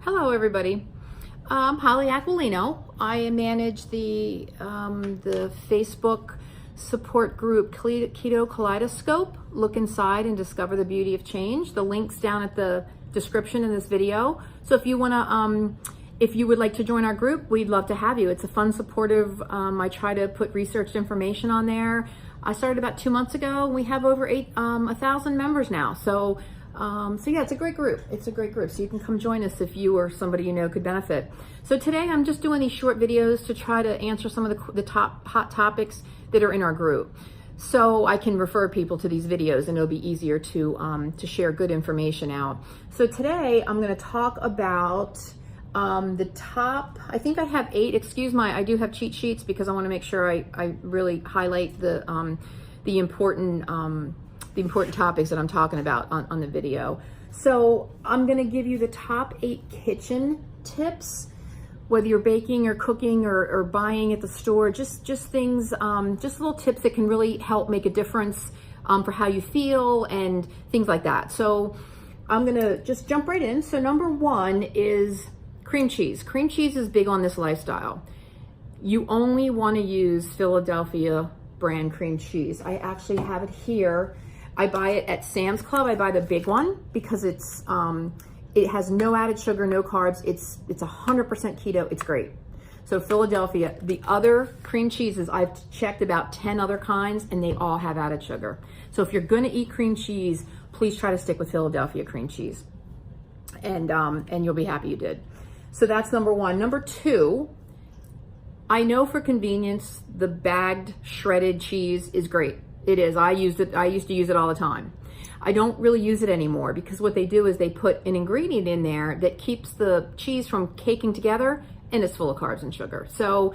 Hello, everybody. I'm Holly Aquilino. I manage the Facebook support group Keto Kaleidoscope. Look inside and discover the beauty of change. The link's down at the description in this video. So if you if you would like to join our group, we'd love to have you. It's a fun, supportive. I try to put researched information on there. I started about 2 months ago. We have over 1,000 members now. So yeah, it's a great group. It's a great group. So you can come join us if you or somebody you know could benefit. So today I'm just doing these short videos to try to answer some of the top hot topics that are in our group. So I can refer people to these videos and it'll be easier to share good information out. So today I'm going to talk about the top, I think I have 8, I do have cheat sheets because I want to make sure I really highlight the important topics that I'm talking about on the video. So I'm gonna give you the top 8 kitchen tips, whether you're baking or cooking or buying at the store, just things, just little tips that can really help make a difference for how you feel and things like that. So I'm gonna just jump right in. So number 1 is cream cheese. Cream cheese is big on this lifestyle. You only wanna use Philadelphia brand cream cheese. I actually have it here. I buy it at Sam's Club. I buy the big one because it has no added sugar, no carbs. It's 100% keto. It's great. So Philadelphia. The other cream cheeses, I've checked about 10 other kinds and they all have added sugar. So if you're gonna eat cream cheese, please try to stick with Philadelphia cream cheese, and you'll be happy you did. So that's number 1. Number 2, I know for convenience, the bagged shredded cheese is great. It is. I used to use it all the time. I don't really use it anymore because what they do is they put an ingredient in there that keeps the cheese from caking together and it's full of carbs and sugar. So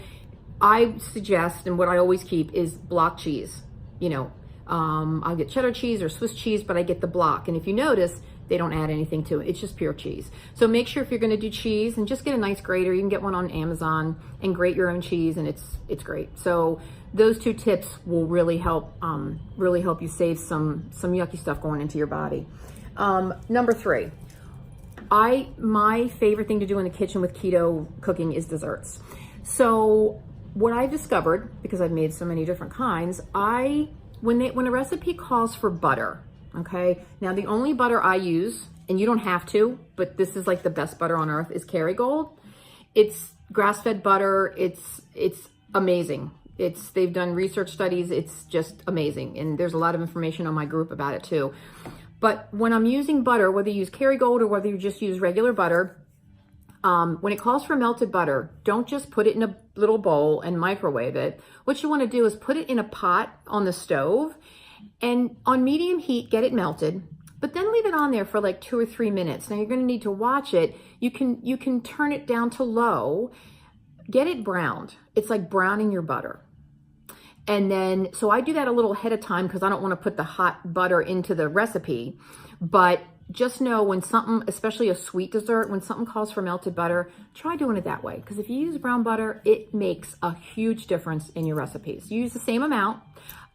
I suggest, and what I always keep is block cheese. You know, I'll get cheddar cheese or Swiss cheese, but I get the block. And if you notice, they don't add anything to it. It's just pure cheese. So make sure if you're going to do cheese, and just get a nice grater. You can get one on Amazon and grate your own cheese, and it's great. So those 2 tips will really help you save some yucky stuff going into your body. Number 3, my favorite thing to do in the kitchen with keto cooking is desserts. So what I discovered, because I've made so many different kinds, when a recipe calls for butter, okay, now the only butter I use, and you don't have to, but this is like the best butter on earth, is Kerrygold. It's grass-fed butter. It's amazing. They've done research studies. It's just amazing. And there's a lot of information on my group about it too. But when I'm using butter, whether you use Kerrygold or whether you just use regular butter, when it calls for melted butter, don't just put it in a little bowl and microwave it. What you want to do is put it in a pot on the stove and on medium heat, get it melted, but then leave it on there for like 2 or 3 minutes. Now you're going to need to watch it. You can turn it down to low, get it browned. It's like browning your butter. And then, so I do that a little ahead of time because I don't want to put the hot butter into the recipe. But just know when something, especially a sweet dessert, when something calls for melted butter, try doing it that way. Because if you use brown butter, it makes a huge difference in your recipes. You use the same amount.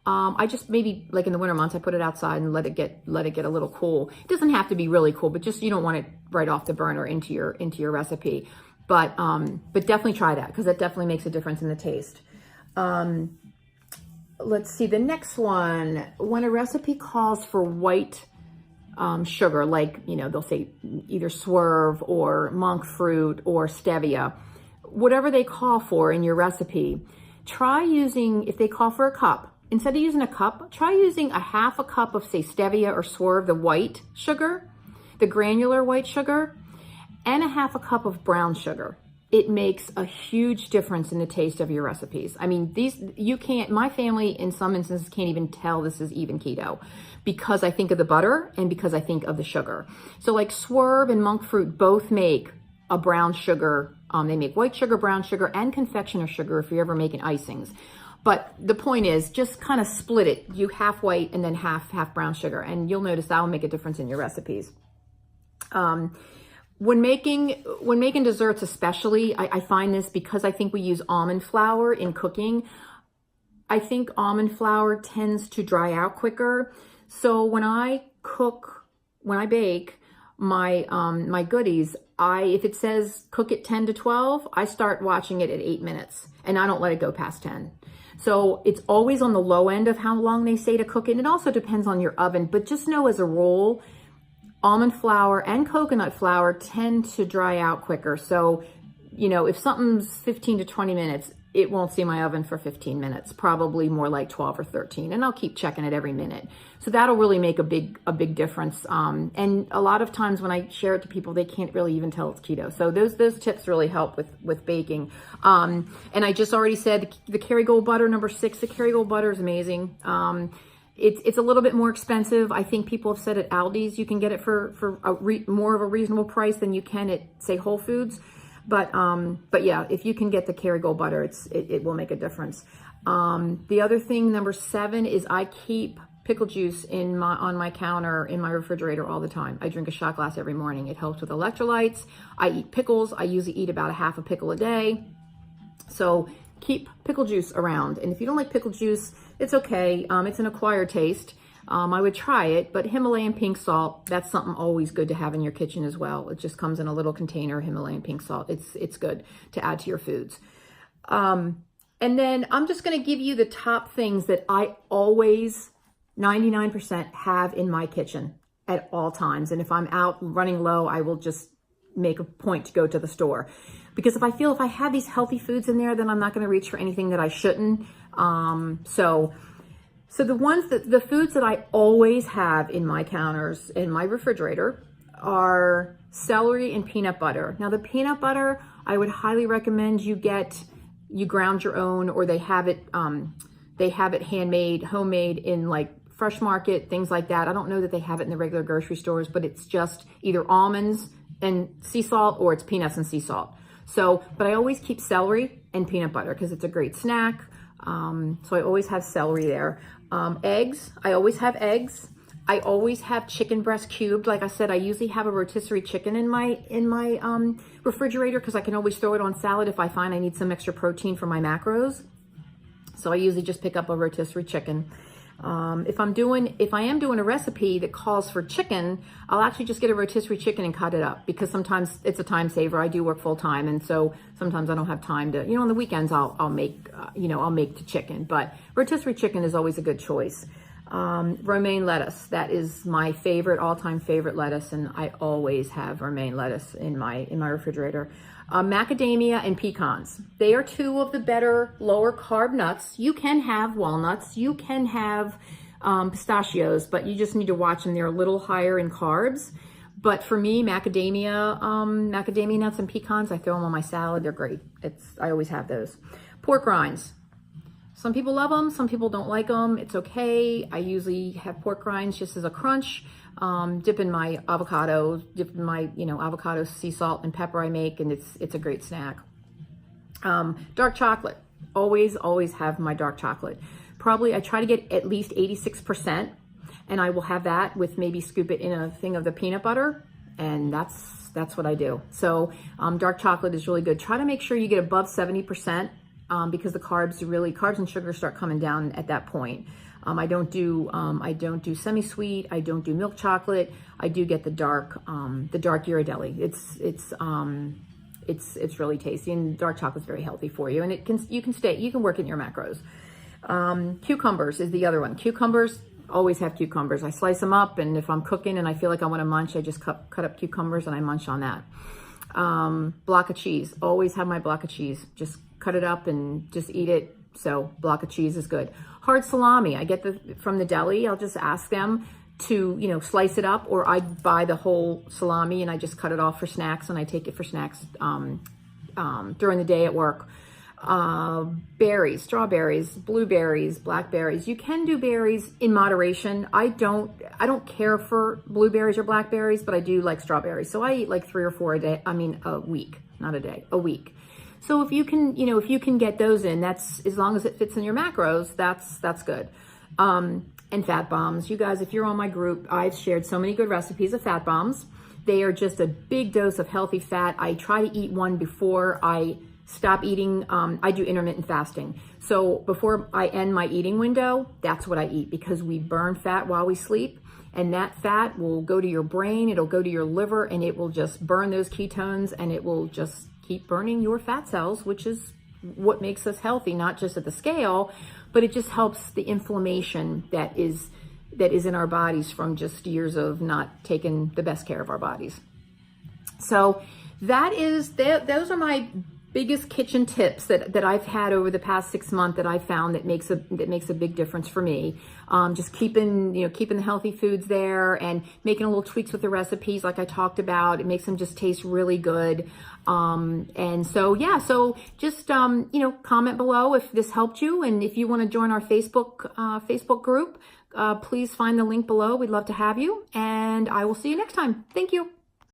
I just maybe like in the winter months, I put it outside and let it get a little cool. It doesn't have to be really cool, but just, you don't want it right off the burner into your recipe. But definitely try that because that definitely makes a difference in the taste. Let's see, the next one, when a recipe calls for white sugar, like, you know, they'll say either swerve or monk fruit or stevia, whatever they call for in your recipe, try using, if they call for a cup, instead of using a cup, try using a half a cup of, say, stevia or swerve, the white sugar, the granular white sugar, and a half a cup of brown sugar. It makes a huge difference in the taste of your recipes. I mean, my family in some instances can't even tell this is even keto because I think of the butter and because I think of the sugar. So like Swerve and Monk Fruit both make a brown sugar. They make white sugar, brown sugar, and confectioner sugar if you're ever making icings. But the point is, just kind of split it. You half white and then half brown sugar, and you'll notice that will make a difference in your recipes. When making desserts especially, I find this because I think we use almond flour in cooking. I think almond flour tends to dry out quicker. So when I bake, my goodies, if it says cook it 10 to 12, I start watching it at 8 minutes, and I don't let it go past 10. So it's always on the low end of how long they say to cook it. And it also depends on your oven, but just know as a rule, almond flour and coconut flour tend to dry out quicker. So, if something's 15 to 20 minutes, it won't see my oven for 15 minutes, probably more like 12 or 13. And I'll keep checking it every minute. So that'll really make a big difference. And a lot of times when I share it to people, they can't really even tell it's keto. So those tips really help with baking. And I just already said the Kerrygold butter, number 6, the Kerrygold butter is amazing. It's a little bit more expensive. I think people have said at Aldi's you can get it for more of a reasonable price than you can at, say, Whole Foods. But yeah, if you can get the Kerrygold butter, it will make a difference. The other thing, number 7, is I keep pickle juice on my counter in my refrigerator all the time. I drink a shot glass every morning. It helps with electrolytes. I eat pickles. I usually eat about a half a pickle a day. So keep pickle juice around. And if you don't like pickle juice, it's okay. It's an acquired taste. I would try it, but Himalayan pink salt, that's something always good to have in your kitchen as well. It just comes in a little container, Himalayan pink salt. It's good to add to your foods. And then I'm just going to give you the top things that I always 99% have in my kitchen at all times. And if I'm out running low, I will just make a point to go to the store. Because if I have these healthy foods in there, then I'm not going to reach for anything that I shouldn't. So the foods that I always have in my counters, in my refrigerator, are celery and peanut butter. Now the peanut butter, I would highly recommend you ground your own, or they have it handmade, homemade in like Fresh Market, things like that. I don't know that they have it in the regular grocery stores, but it's just either almonds and sea salt or it's peanuts and sea salt. So, but I always keep celery and peanut butter because it's a great snack. So I always have celery there. Eggs, I always have eggs. I always have chicken breast cubed. Like I said, I usually have a rotisserie chicken in my refrigerator because I can always throw it on salad if I find I need some extra protein for my macros. So I usually just pick up a rotisserie chicken. If I am doing a recipe that calls for chicken, I'll actually just get a rotisserie chicken and cut it up, because sometimes it's a time saver. I do work full time, and so sometimes I don't have time to, on the weekends I'll make the chicken, but rotisserie chicken is always a good choice. Romaine lettuce, that is my favorite, all-time favorite lettuce, and I always have romaine lettuce in my refrigerator. Macadamia and pecans. They are 2 of the better lower carb nuts. You can have walnuts, you can have pistachios, but you just need to watch them. They're a little higher in carbs. But for me, macadamia nuts and pecans, I throw them on my salad. They're great. I always have those. Pork rinds. Some people love them, some people don't like them. It's okay. I usually have pork rinds just as a crunch. Dip in my avocado, avocado, sea salt and pepper I make, and it's a great snack. Dark chocolate. Always have my dark chocolate. Probably I try to get at least 86%, and I will have that with maybe scoop it in a thing of the peanut butter, and that's what I do. So dark chocolate is really good. Try to make sure you get above 70%, because the carbs and sugar start coming down at that point. I don't do semi-sweet. I don't do milk chocolate. I do get the dark Ghirardelli. It's really tasty, and dark chocolate's very healthy for you, and you can work in your macros. Cucumbers is the other one. Cucumbers, always have cucumbers. I slice them up, and if I'm cooking and I feel like I want to munch, I just cut up cucumbers and I munch on that. Block of cheese, always have my block of cheese. Just cut it up and just eat it. So block of cheese is good. Hard salami, I get from the deli. I'll just ask them to, slice it up, or I buy the whole salami and I just cut it off for snacks, and I take it for snacks during the day at work. Berries, strawberries, blueberries, blackberries. You can do berries in moderation. I don't care for blueberries or blackberries, but I do like strawberries. So I eat like 3 or 4 a week, not a day, a week. So if you can get those in, that's, as long as it fits in your macros, that's good. And fat bombs. You guys, if you're on my group, I've shared so many good recipes of fat bombs. They are just a big dose of healthy fat. I try to eat one before I stop eating. I do intermittent fasting. So before I end my eating window, that's what I eat, because we burn fat while we sleep. and that fat will go to your brain, it'll go to your liver, and it will just burn those ketones, and it will just keep burning your fat cells, which is what makes us healthy, not just at the scale, but it just helps the inflammation that is in our bodies from just years of not taking the best care of our bodies. So those are my biggest kitchen tips that I've had over the past 6 months that I've found that makes a big difference for me. Just keeping the healthy foods there and making a little tweaks with the recipes like I talked about. It makes them just taste really good. And so just comment below if this helped you, and if you want to join our Facebook group, please find the link below. We'd love to have you, and I will see you next time. Thank you.